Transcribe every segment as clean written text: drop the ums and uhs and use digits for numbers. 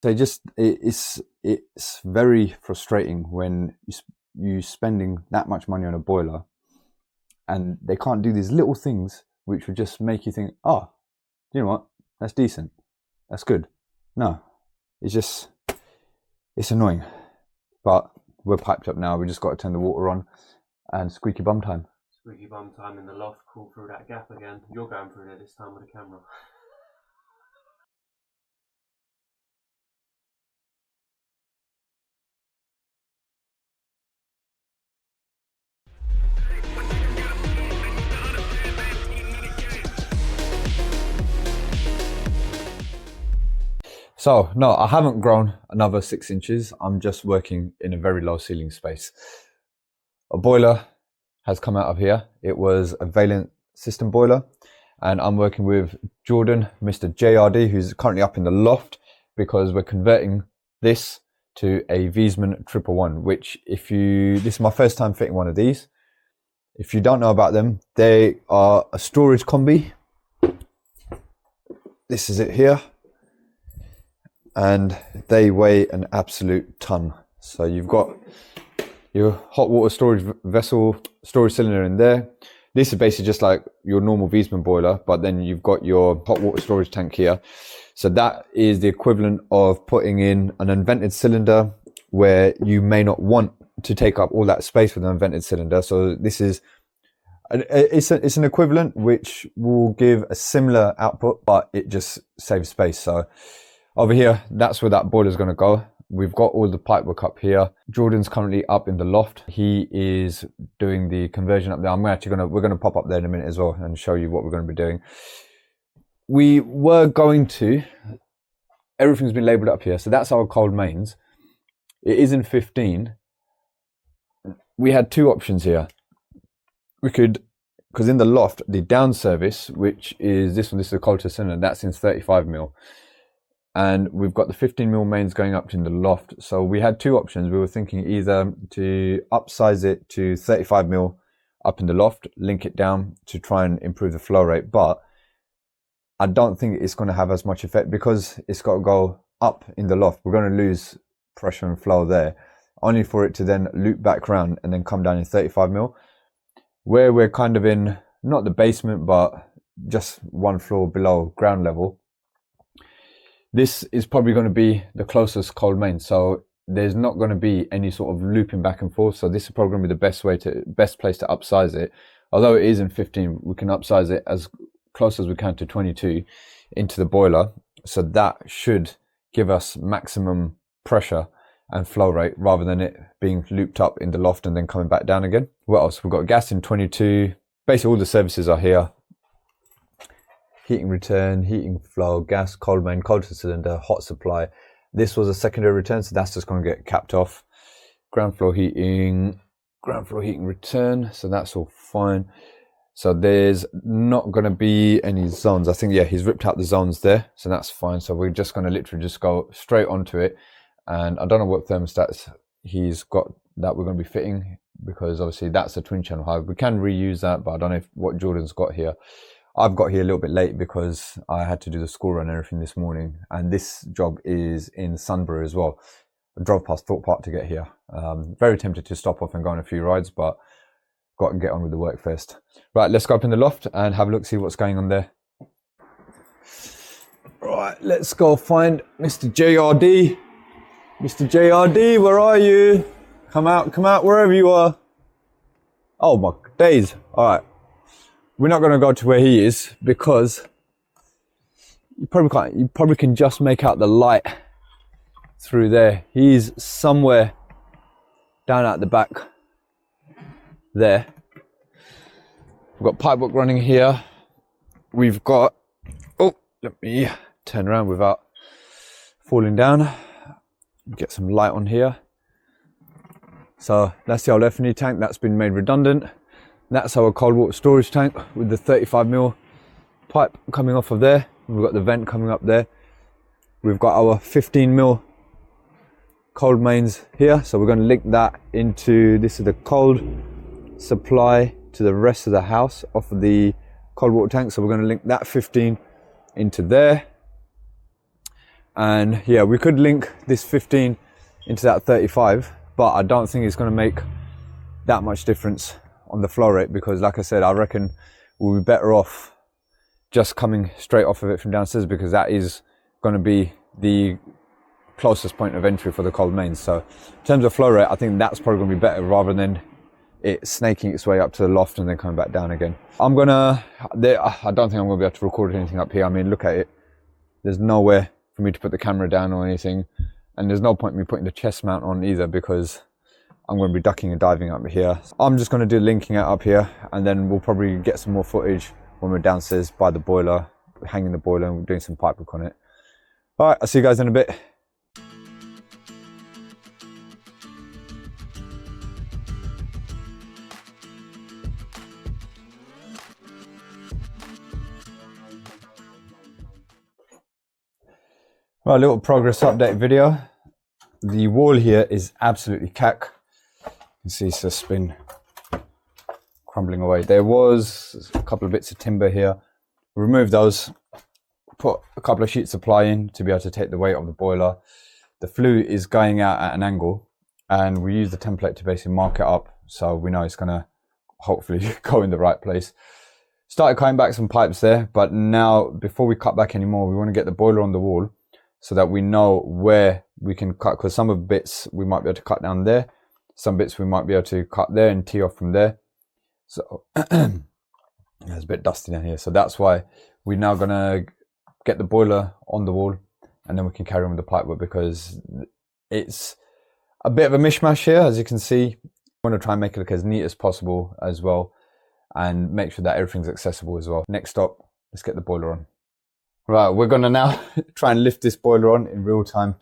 So it's very frustrating when you spending that much money on a boiler and they can't do these little things which would just make you think, oh, you know what, that's decent, that's good. No, it's annoying. But we're piped up now, we just got to turn the water on and squeaky bum time. Squeaky bum time in the loft, crawl through that gap again. You're going through there this time with a camera. So no, I haven't grown another 6 inches. I'm just working in a very low ceiling space. A boiler has come out of here. It was a Vaillant system boiler, and I'm working with Jordan, Mr. JRD, who's currently up in the loft, because we're converting this to a Wiesmann 111, which this is my first time fitting one of these. If you don't know about them, they are a storage combi. This is it here. And they weigh an absolute ton. So you've got your hot water storage vessel, storage cylinder in there. This is basically just like your normal Wiesmann boiler, but then you've got your hot water storage tank here. So that is the equivalent of putting in an unvented cylinder where you may not want to take up all that space with an unvented cylinder. So this is, it's an equivalent which will give a similar output, but it just saves space. So over here, that's where that boiler is going to go. We've got all the pipe work up here. Jordan's currently up in the loft. He is doing the conversion up there. We're going to pop up there in a minute as well and show you what we're going to be doing. We were going to, everything's been labeled up here. So that's our cold mains. It is in 15. We had two options here. We could, because in the loft, the down service, which is this one, this is a cold cylinder, that's in 35mm. And we've got the 15mm mains going up in the loft. So we had two options. We were thinking either to upsize it to 35mm up in the loft, link it down to try and improve the flow rate. But I don't think it's going to have as much effect because it's got to go up in the loft. We're going to lose pressure and flow there, only for it to then loop back around and then come down in 35mm. Where we're kind of in, not the basement, but just one floor below ground level. This is probably going to be the closest cold main, so there's not going to be any sort of looping back and forth. So this is probably going to be the best place to upsize it. Although it is in 15, we can upsize it as close as we can to 22 into the boiler. So that should give us maximum pressure and flow rate rather than it being looped up in the loft and then coming back down again. What else? We've got gas in 22. Basically all the services are here. Heating return, heating flow, gas, cold main, cold cylinder, hot supply. This was a secondary return, so that's just going to get capped off. Ground floor heating return, so that's all fine. So there's not going to be any zones. I think, yeah, he's ripped out the zones there, so that's fine. So we're just going to literally just go straight onto it. And I don't know what thermostats he's got that we're going to be fitting, because obviously that's a twin channel hive. We can reuse that, but I don't know what Jordan's got here. I've got here a little bit late because I had to do the school run and everything this morning, and this job is in Sunbury as well. I drove past Thorpe Park to get here. Very tempted to stop off and go on a few rides, but got to get on with the work first. Right, let's go up in the loft and have a look, see what's going on there. Right, let's go find Mr. JRD. Mr. JRD, where are you? Come out, wherever you are. Oh my days. All right. We're not going to go to where he is because you probably can't. You probably can just make out the light through there. He's somewhere down at the back there. We've got pipework running here. We've got, oh, let me turn around without falling down. Get some light on here. So that's the old F&E tank that's been made redundant. That's our cold water storage tank with the 35mm pipe coming off of there. We've got the vent coming up there. We've got our 15mm cold mains here. So we're going to link that into, this is the cold supply to the rest of the house off of the cold water tank. So we're going to link that 15 into there. And yeah, we could link this 15 into that 35, but I don't think it's going to make that much difference on the flow rate, because like I said, I reckon we'll be better off just coming straight off of it from downstairs, because that is going to be the closest point of entry for the cold mains. So in terms of flow rate, I think that's probably going to be better rather than it snaking its way up to the loft and then coming back down again. I don't think I'm going to be able to record anything up here. I mean, look at it. There's nowhere for me to put the camera down or anything. And there's no point in me putting the chest mount on either, because I'm going to be ducking and diving up here. I'm just going to do linking it up here, and then we'll probably get some more footage when we're downstairs by the boiler, hanging the boiler and doing some pipe work on it. All right, I'll see you guys in a bit. Right, a little progress update video. The wall here is absolutely cack. You can see it's just been crumbling away. There was a couple of bits of timber here. Remove those, put a couple of sheets of ply in to be able to take the weight of the boiler. The flue is going out at an angle, and we use the template to basically mark it up so we know it's gonna hopefully go in the right place. Started cutting back some pipes there, but now before we cut back anymore, we want to get the boiler on the wall so that we know where we can cut, because some of the bits we might be able to cut down there, some bits we might be able to cut there and tee off from there. So there's a bit dusty down here, so that's why we're now gonna get the boiler on the wall, and then we can carry on with the pipe work, because it's a bit of a mishmash here, as you can see. I want to try and make it look as neat as possible as well, and make sure that everything's accessible as well. Next stop, let's get the boiler on. Right, we're gonna now try and lift this boiler on in real time.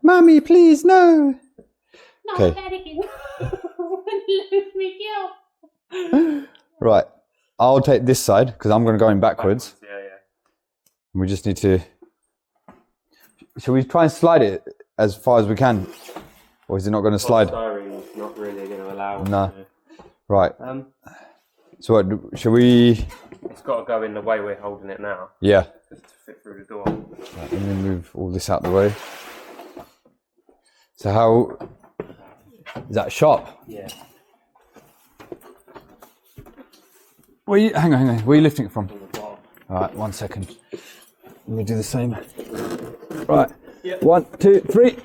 Mommy, please, no. Okay. Right, I'll take this side because I'm going to go in backwards. Yeah, yeah. We just need to. Shall we try and slide it as far as we can, or is it not going to slide? Polystyrene not really going to allow us No. to. Right. So what? Shall we? It's got to go in the way we're holding it now. Yeah. Just to fit through the door. Right, let me move all this out the way. So how is that sharp? Yeah. Hang on. Where are you lifting it from? From the bottom. All right, 1 second. Let me do the same. Right. Yep. 1, 2, 3.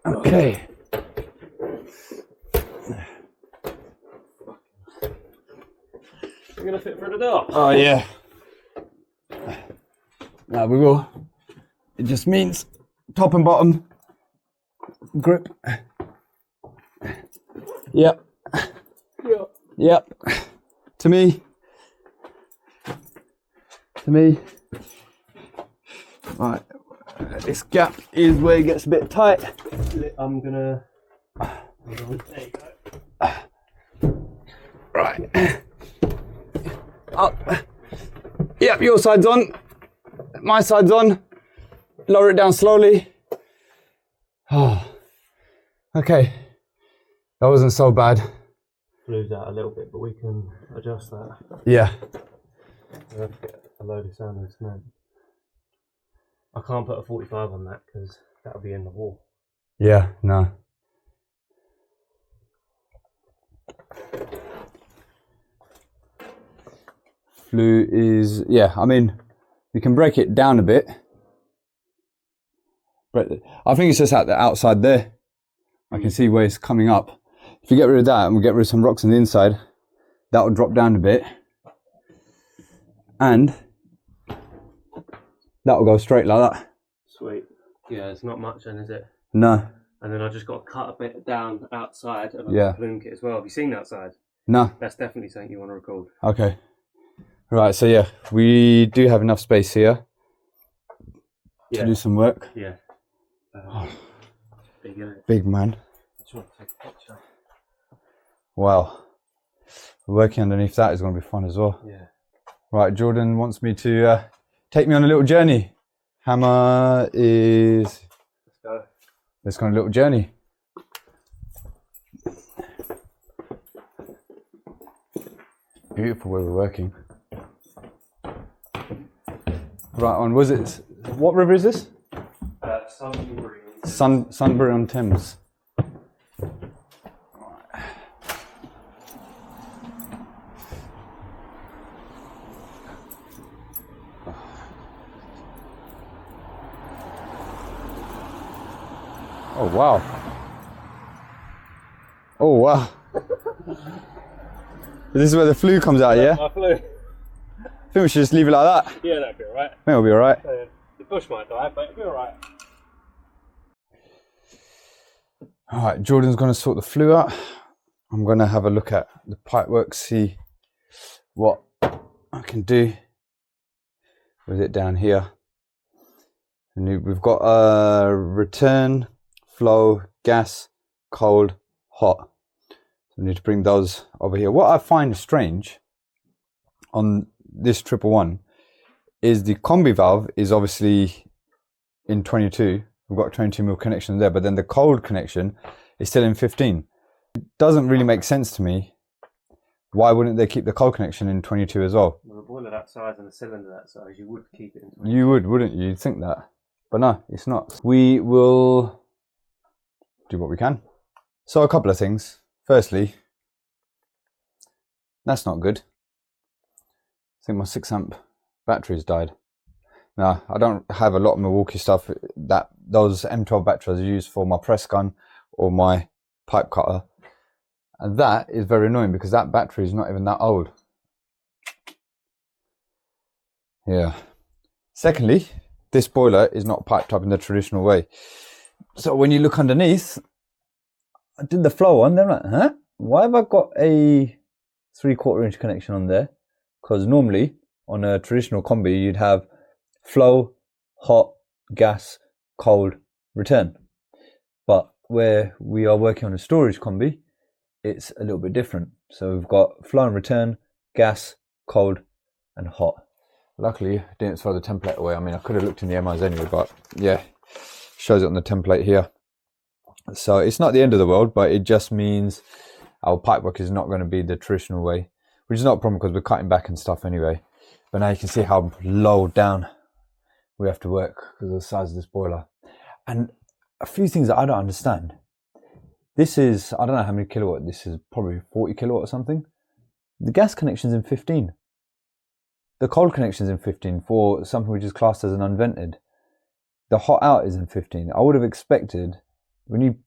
Okay. You're going to fit through the door? Oh yeah. Now we will. It just means top and bottom grip. Yep. Yep. To me. Right. This gap is where it gets a bit tight. I'm gonna. There you go. Right. Up. Yep, your side's on. My side's on. Lower it down slowly. Oh. Okay. That wasn't so bad. Flue's out a little bit, but we can adjust that. Yeah. We'll have to get a load of sand and cement. I can't put a 45 on that because that'll be in the wall. Yeah, no. Flue is, yeah, I mean, we can break it down a bit. But I think it's just at the outside there. I can see where it's coming up. If you get rid of that and we get rid of some rocks on the inside, that will drop down a bit. And that will go straight like that. Sweet. Yeah, it's not much then, is it? No. And then I just got to cut a bit down outside and Yeah. plume kit as well. Have you seen that side? No. That's definitely something you want to record. Okay. Right, so yeah, we do have enough space here to do some work. Yeah. Big, isn't it? Big man. I just want to take a picture. Wow. Working underneath that is going to be fun as well. Yeah. Right, Jordan wants me to take me on a little journey. Hammer is... Let's go. Let's go on a little journey. Beautiful where we're working. Right on. Was it? What river is this? Sunbury. Sunbury on Thames. Oh wow. Oh wow. This is where the flue comes out, yeah? My flue. I think we should just leave it like that. Yeah, that'd be alright. I think it'll be alright. The bush might die, but it'll be alright. Alright, Jordan's going to sort the flue out. I'm going to have a look at the pipework, see what I can do with it down here. And we've got return, flow, gas, cold, hot. So we need to bring those over here. What I find strange on this 111 is the combi valve is obviously in 22. We've got a 22mm connection there, but then the cold connection is still in 15. It doesn't really make sense to me. Why wouldn't they keep the cold connection in 22 as well? With a boiler that size and a cylinder that size, you would keep it in 22. You would, wouldn't you? You'd think that. But no, it's not. We will do what we can. So a couple of things. Firstly, that's not good. I think my 6 amp battery's died. Now, I don't have a lot of Milwaukee stuff. Those M12 batteries are used for my press gun or my pipe cutter. And that is very annoying because that battery is not even that old. Yeah. Secondly, this boiler is not piped up in the traditional way. So when you look underneath, I did the flow on, then I'm like, huh? Why have I got a 3/4 inch connection on there? Because normally on a traditional combi, you'd have flow, hot, gas, cold, return. But where we are working on a storage combi, it's a little bit different. So we've got flow and return, gas, cold, and hot. Luckily, I didn't throw the template away. I mean, I could have looked in the MIs anyway, but yeah, shows it on the template here. So it's not the end of the world, but it just means our pipework is not going to be the traditional way, which is not a problem because we're cutting back and stuff anyway. But now you can see how low down we have to work because of the size of this boiler. And a few things that I don't understand. This is, I don't know how many kilowatt, this is probably 40 kilowatt or something. The gas connection's in 15. The cold connection's in 15 for something which is classed as an unvented. The hot out is in 15. I would have expected, when you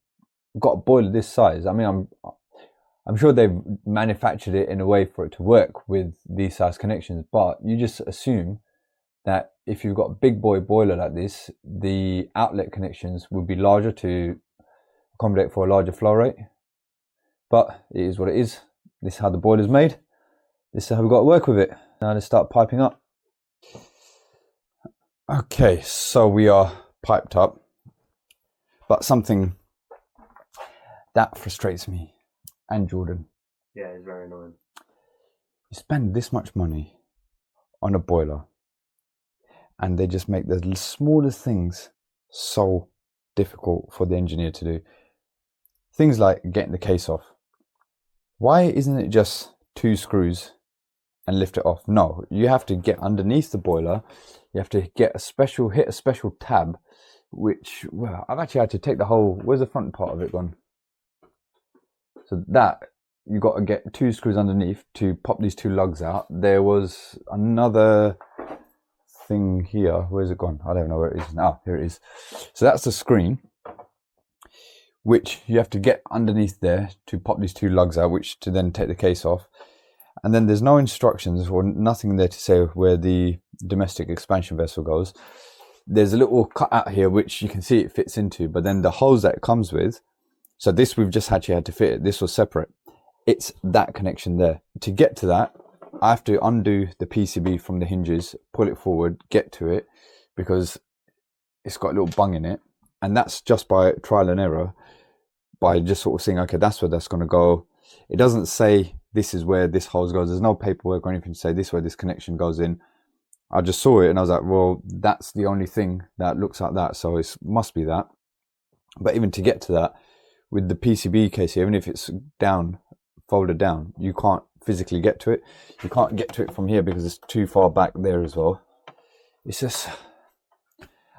got a boiler this size, I mean, I'm sure they've manufactured it in a way for it to work with these size connections, but you just assume that if you've got a big boy boiler like this, the outlet connections would be larger to accommodate for a larger flow rate. But it is what it is. This is how the boiler's made. This is how we've got to work with it. Now let's start piping up. Okay, so we are piped up, but something that frustrates me and Jordan. Yeah, it's very annoying. You spend this much money on a boiler and they just make the smallest things so difficult for the engineer to do. Things like getting the case off. Why isn't it just 2 screws and lift it off? No, you have to get underneath the boiler. You have to get hit a special tab, which, well, I've actually had to take the whole, where's the front part of it gone? So that, you got to get 2 screws underneath to pop these 2 lugs out. There was another thing here. Where's it gone? I don't know where it is. Ah, here it is. So that's the screen, which you have to get underneath there to pop these 2 lugs out, which to then take the case off. And then there's no instructions or nothing there to say where the domestic expansion vessel goes. There's a little cut out here, which you can see it fits into, but then the holes that it comes with, so this we've just actually had to fit it. This was separate. It's that connection there. To get to that, I have to undo the PCB from the hinges, pull it forward, get to it, because it's got a little bung in it. And that's just by trial and error, by just sort of saying, okay, that's where that's going to go. It doesn't say this is where this hose goes. There's no paperwork or anything to say this is where this connection goes in. I just saw it and I was like, well, that's the only thing that looks like that, so it must be that. But even to get to that, with the PCB case here, even if it's down, folded down, you can't physically get to it. You can't get to it from here because it's too far back there as well. it's just,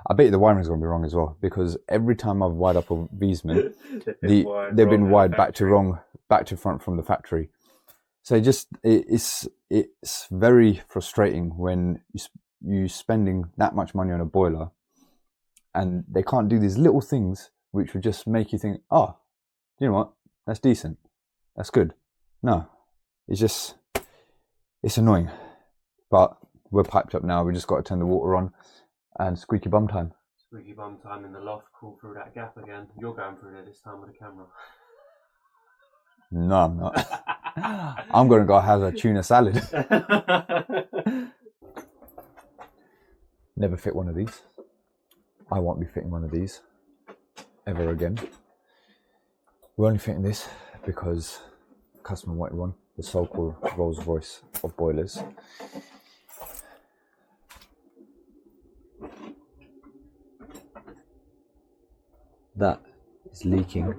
I bet you the wiring's going to be wrong as well, because every time I've wired up a Wiesmann, they've been wired back to front from the factory. So it's very frustrating when you're spending that much money on a boiler and they can't do these little things which would just make you think, oh, you know what, that's decent, that's good. No, it's annoying. But we're piped up now, we just got to turn the water on and squeaky bum time. Squeaky bum time in the loft, crawl through that gap again. You're going through there this time with a camera. No, I'm not. I'm going to go have a tuna salad. Never fit one of these. I won't be fitting one of these ever again. We're only fitting this because the customer wanted one, the so-called Rolls Royce of boilers. That is leaking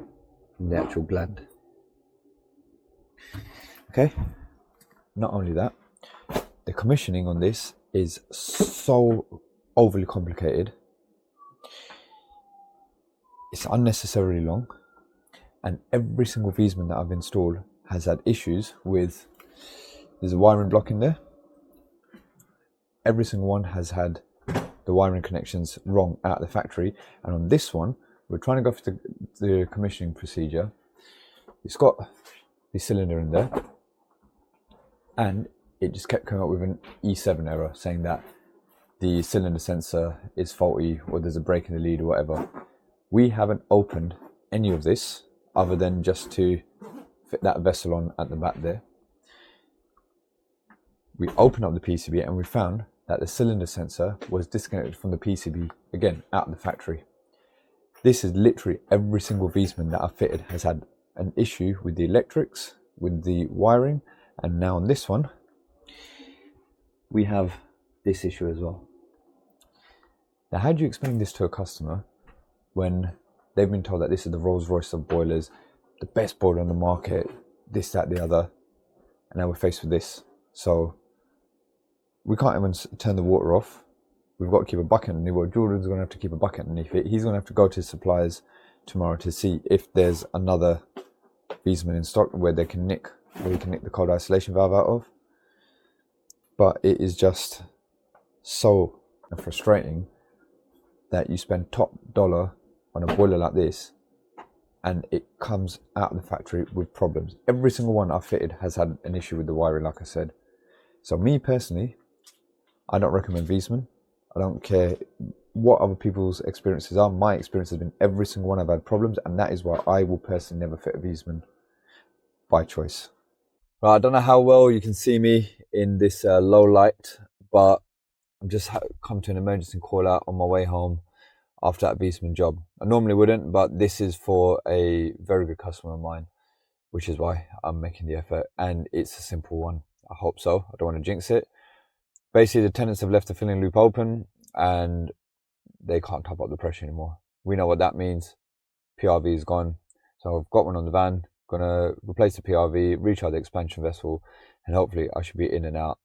from the actual gland. Okay, not only that, the commissioning on this is so overly complicated. It's unnecessarily long, and every single Wiesmann that I've installed has had issues with, there's a wiring block in there. Every single one has had the wiring connections wrong out of the factory, and on this one, we're trying to go through the commissioning procedure. It's got the cylinder in there, and it just kept coming up with an E7 error saying that the cylinder sensor is faulty or there's a break in the lead or whatever. We haven't opened any of this other than just to fit that vessel on at the back there. We opened up the PCB and we found that the cylinder sensor was disconnected from the PCB, again, out of the factory. This is literally every single Wiesmann that I've fitted has had an issue with the electrics, with the wiring, and now on this one, we have this issue as well. Now, how do you explain this to a customer when they've been told that this is the Rolls Royce of boilers, the best boiler on the market, this, that, the other, and now we're faced with this? So we can't even turn the water off. We've got to keep a bucket underneath. Well, Jordan's going to have to keep a bucket underneath it. He's going to have to go to his suppliers tomorrow to see if there's another Wiesmann in stock where he can nick the cold isolation valve out of. But it is just so frustrating that you spend top dollar on a boiler like this and it comes out of the factory with problems. Every single one I've fitted has had an issue with the wiring, like I said. So me personally, I don't recommend Wiesmann. I don't care what other people's experiences are. My experience has been every single one I've had problems, and that is why I will personally never fit a Wiesmann by choice. Right, I don't know how well you can see me in this low light, but I'm just come to an emergency call out on my way home after that Wiesmann job. I normally wouldn't, but this is for a very good customer of mine, which is why I'm making the effort, and it's a simple one. I hope so. I don't want to jinx it. Basically, the tenants have left the filling loop open and they can't top up the pressure anymore. We know what that means. PRV is gone. So I've got one on the van, gonna replace the PRV, recharge the expansion vessel, and hopefully I should be in and out.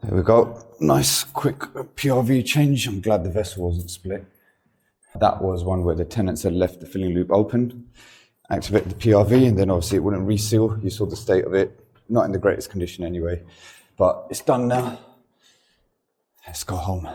There we go. Nice quick PRV change. I'm glad the vessel wasn't split. That was one where the tenants had left the filling loop open, activated the PRV, and then obviously it wouldn't reseal. You saw the state of it. Not in the greatest condition anyway, but it's done now. Let's go home.